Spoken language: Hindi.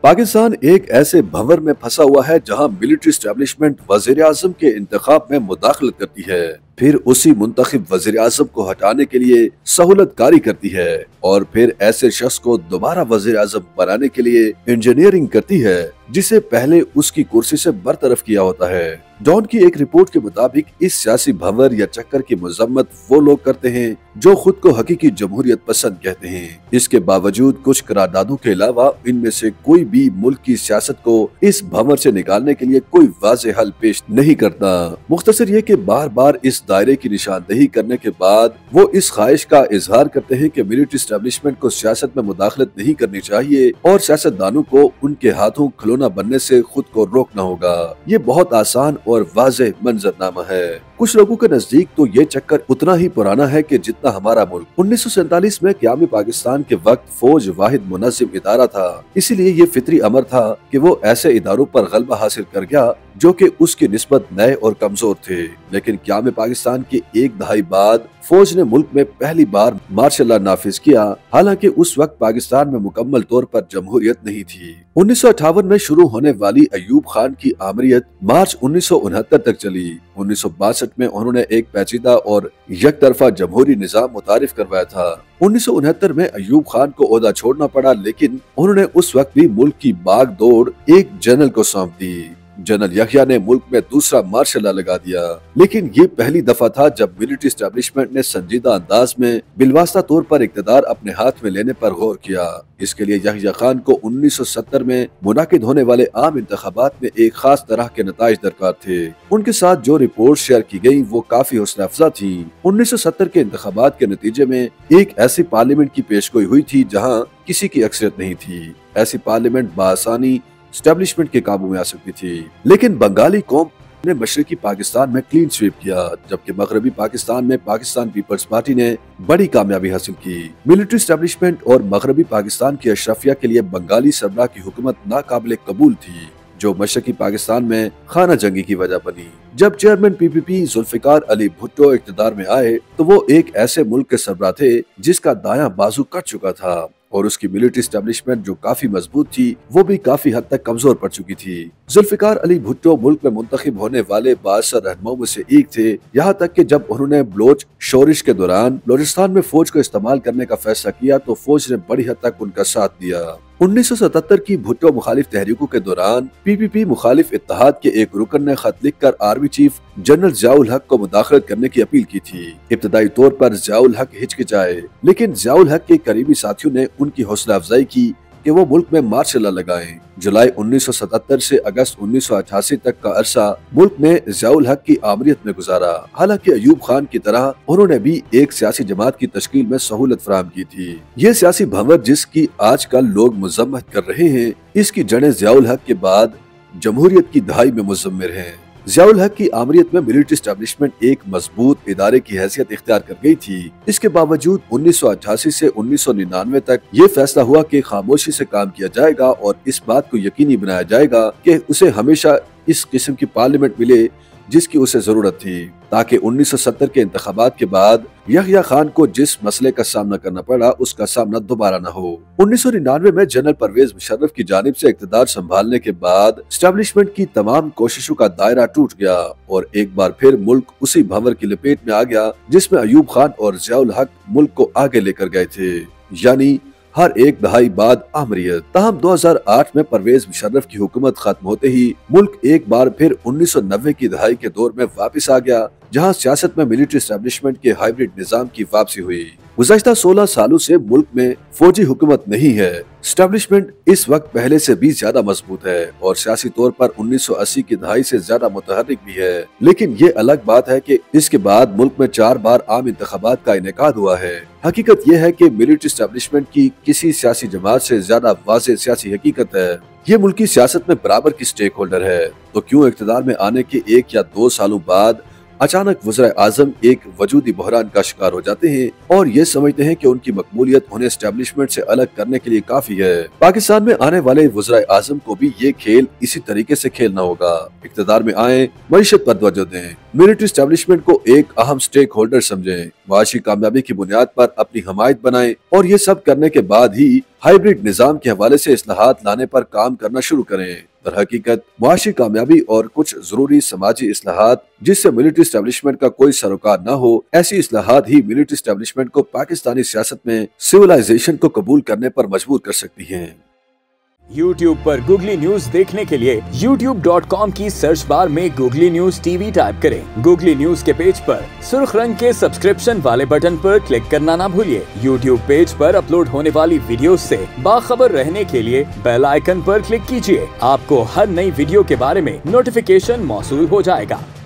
पाकिस्तान एक ऐसे भंवर में फंसा हुआ है जहां मिलिट्री एस्टेब्लिशमेंट वजीर आजम के इंतखाब में मुदाखलत करती है, फिर उसी मुंतखब वजीर आजम को हटाने के लिए सहूलतकारी करती है और फिर ऐसे शख्स को दोबारा वजीर आजम बनाने के लिए इंजीनियरिंग करती है जिसे पहले उसकी कुर्सी से बरतरफ किया होता है। डॉन की एक रिपोर्ट के मुताबिक इस सियासी भंवर या चक्कर की मजम्मत वो लोग करते हैं जो खुद को हकीकी जमहूरियत पसंद कहते हैं। इसके बावजूद कुछ करारदादों के अलावा इनमें से कोई भी मुल्क की सियासत को इस भंवर से निकालने के लिए कोई वाज़ेह हल पेश नहीं करता। मुख्तसर ये कि बार बार इस दायरे की निशानदेही करने के बाद वो इस ख्वाहिश का इजहार करते हैं कि मिलिट्री एस्टेब्लिशमेंट को सियासत में मुदाखलत नहीं करनी चाहिए और सियासतदानों को उनके हाथों खिलौना बनने से खुद को रोकना होगा। ये बहुत आसान और वाज़ेह मंजरनामा है। कुछ लोगों के नजदीक तो ये चक्कर उतना ही पुराना है कि जितना हमारा मुल्क। 1947 में क़याम पाकिस्तान के वक्त फौज वाहिद मुनज़्ज़िम इदारा था, इसीलिए ये फितरी अमर था कि वो ऐसे इदारों पर गलबा हासिल कर गया जो कि उसकी निस्बत नए और कमजोर थे। लेकिन क़याम पाकिस्तान के एक दहाई बाद फौज ने मुल्क में पहली बार मार्शल लॉ नाफिज किया, हालांकि उस वक्त पाकिस्तान में मुकम्मल तौर पर जमहूरियत नहीं थी। 1958 में शुरू होने वाली अयूब खान की आमरीत मार्च 1969 तक चली। 1962 में उन्होंने एक पेचीदा और यकतरफा जमहूरी निजाम मुतारिफ करवाया था। 1969 में अयूब खान को ओहदा छोड़ना पड़ा, लेकिन उन्होंने उस वक्त भी मुल्क की बाग दौड़ एक जनरल को सौंप दी। जनरल यहिया ने मुल्क में दूसरा मार्शल लॉ लगा दिया, लेकिन ये पहली दफा था जब मिलिट्री एस्टेब्लिशमेंट ने संजीदा अंदाज में बिलवास्ता तौर पर इक़्तिदार अपने हाथ में लेने पर गौर किया। इसके लिए यहिया खान को 1970 में मुनाकिद होने वाले आम इंतखाबात में एक खास तरह के नताइज दरकार थे। उनके साथ जो रिपोर्ट शेयर की गयी वो काफी हौसला अफजा थी। 1970 के इंतखाबात के नतीजे में एक ऐसी पार्लियामेंट की पेशगोई हुई थी जहाँ किसी की अक्सरियत नहीं थी। ऐसी पार्लियामेंट बासानी एस्टेब्लिशमेंट के काबू में आ सकती थी, लेकिन बंगाली कौम ने मशरकी पाकिस्तान में क्लीन स्वीप किया, जबकि मगरबी पाकिस्तान में पाकिस्तान पीपल्स पार्टी ने बड़ी कामयाबी हासिल की। मिलिट्री एस्टेब्लिशमेंट और मगरबी पाकिस्तान की अशरफिया के लिए बंगाली सरबराह की हुकूमत नाकाबिले कबूल थी, जो मशरकी पाकिस्तान में खाना जंगी की वजह बनी। जब चेयरमैन पीपीपी जुल्फिकार अली भुट्टो इक़्तिदार में आए तो वो एक ऐसे मुल्क के सरबराह थे जिसका दायां बाजू कट चुका था और उसकी मिलिट्री एस्टेब्लिशमेंट जो काफी मजबूत थी वो भी काफी हद तक कमजोर पड़ चुकी थी। जुल्फिकार अली भुट्टो मुल्क में मुंतखब होने वाले बासर रहनुमाओं में से एक थे, यहाँ तक कि जब उन्होंने बलोच शोरिश के दौरान बलोचिस्तान में फौज को इस्तेमाल करने का फैसला किया तो फौज ने बड़ी हद तक उनका साथ दिया। 1977 की भुट्टो मुखालिफ तहरीकों के दौरान पीपीपी मुखालिफ इत्तेहाद के एक रुकन ने खत लिखकर आर्मी चीफ जनरल जियाउल हक को मुदाखलत करने की अपील की थी। इब्तदाई तौर पर जियाउल हक हिचकिचाए, लेकिन जियाउल हक के करीबी साथियों ने उनकी हौसला अफजाई की कि वो मुल्क में मार्शल लॉ लगाएं। जुलाई 1977 से अगस्त 1988 तक का अरसा मुल्क में जियाउल हक की आमरीत में गुजारा। हालांकि अयूब खान की तरह उन्होंने भी एक सियासी जमात की तश्कील में सहूलत फराहम की थी। ये सियासी भंवर जिसकी आजकल लोग मजम्मत कर रहे हैं, इसकी जड़ें जियाउल हक के बाद जमहूरियत की दहाई में मुजम्मिर हैं। जियाउल हक की आमरीत में मिलिट्री एस्टेब्लिशमेंट एक मजबूत इदारे की हैसियत इख्तियार कर गई थी। इसके बावजूद 1988 से 1999 तक ये फैसला हुआ कि खामोशी से काम किया जाएगा और इस बात को यकीनी बनाया जाएगा कि उसे हमेशा इस किस्म की पार्लियामेंट मिले जिसकी उसे जरूरत थी, ताकि 1970 के इंतखाबात के बाद यहिया खान को जिस मसले का सामना करना पड़ा उसका सामना दोबारा न हो। 1999 में जनरल परवेज मुशर्रफ की जानिब से इक़्तिदार संभालने के बाद एस्टेब्लिशमेंट की तमाम कोशिशों का दायरा टूट गया और एक बार फिर मुल्क उसी भंवर की लपेट में आ गया जिसमें अयूब खान और जियाउल हक मुल्क को आगे लेकर गए थे, यानी हर एक दहाई बाद आमरीत। ताहम 2008 में परवेज मुशर्रफ की हुकूमत खत्म होते ही मुल्क एक बार फिर 1990 की दहाई के दौर में वापस आ गया, जहां सियासत में मिलिट्री एस्टेब्लिशमेंट के हाइब्रिड निजाम की वापसी हुई। गुज़श्ता 16 सालों से मुल्क में फौजी हुकूमत नहीं है। एस्टेब्लिशमेंट इस वक्त पहले से भी ज्यादा मजबूत है और सियासी तौर पर 1980 की दहाई से ज्यादा मुतहर्रिक भी है, लेकिन ये अलग बात है कि इसके बाद मुल्क में 4 बार आम इंतखाबात का इनेकाद हुआ है। हकीकत यह है कि मिलिट्री एस्टेब्लिशमेंट की किसी सियासी जमात से ज्यादा वाज़ेह सियासी हकीकत है। ये मुल्क की सियासत में बराबर की स्टेक होल्डर है, तो क्यों इक़्तिदार में आने के 1 या 2 सालों बाद अचानक वज़ीर आज़म एक वजूदी बहरान का शिकार हो जाते हैं और ये समझते हैं कि उनकी मकबूलियत उन्हें एस्टेब्लिशमेंट से अलग करने के लिए काफी है। पाकिस्तान में आने वाले वज़ीर आज़म को भी ये खेल इसी तरीके से खेलना होगा। इक़्तिदार में आए, मईशत पर तवज्जो दें, मिलिट्री एस्टेब्लिशमेंट को एक अहम स्टेक होल्डर समझें, माशी कामयाबी की बुनियाद पर अपनी हमायत बनाएं और ये सब करने के बाद ही हाइब्रिड निजाम के हवाले से इस्लाहात लाने पर काम करना शुरू करें। दर हकीकत मुआशी कामयाबी और कुछ जरूरी समाजी इस्लाहात जिससे मिलिट्री एस्टेब्लिशमेंट का कोई सरोकार न हो, ऐसी इस्लाहात ही मिलिट्री एस्टेब्लिशमेंट को पाकिस्तानी सियासत में सिविलाइजेशन को कबूल करने पर मजबूर कर सकती हैं। YouTube पर गूगली न्यूज देखने के लिए youtube.com की सर्च बार में गूगली न्यूज टीवी टाइप करें। गूगली न्यूज के पेज पर सुर्ख रंग के सब्सक्रिप्शन वाले बटन पर क्लिक करना ना भूलिए। YouTube पेज पर अपलोड होने वाली वीडियो से बाखबर रहने के लिए बेल आइकन पर क्लिक कीजिए। आपको हर नई वीडियो के बारे में नोटिफिकेशन मौसूल हो जाएगा।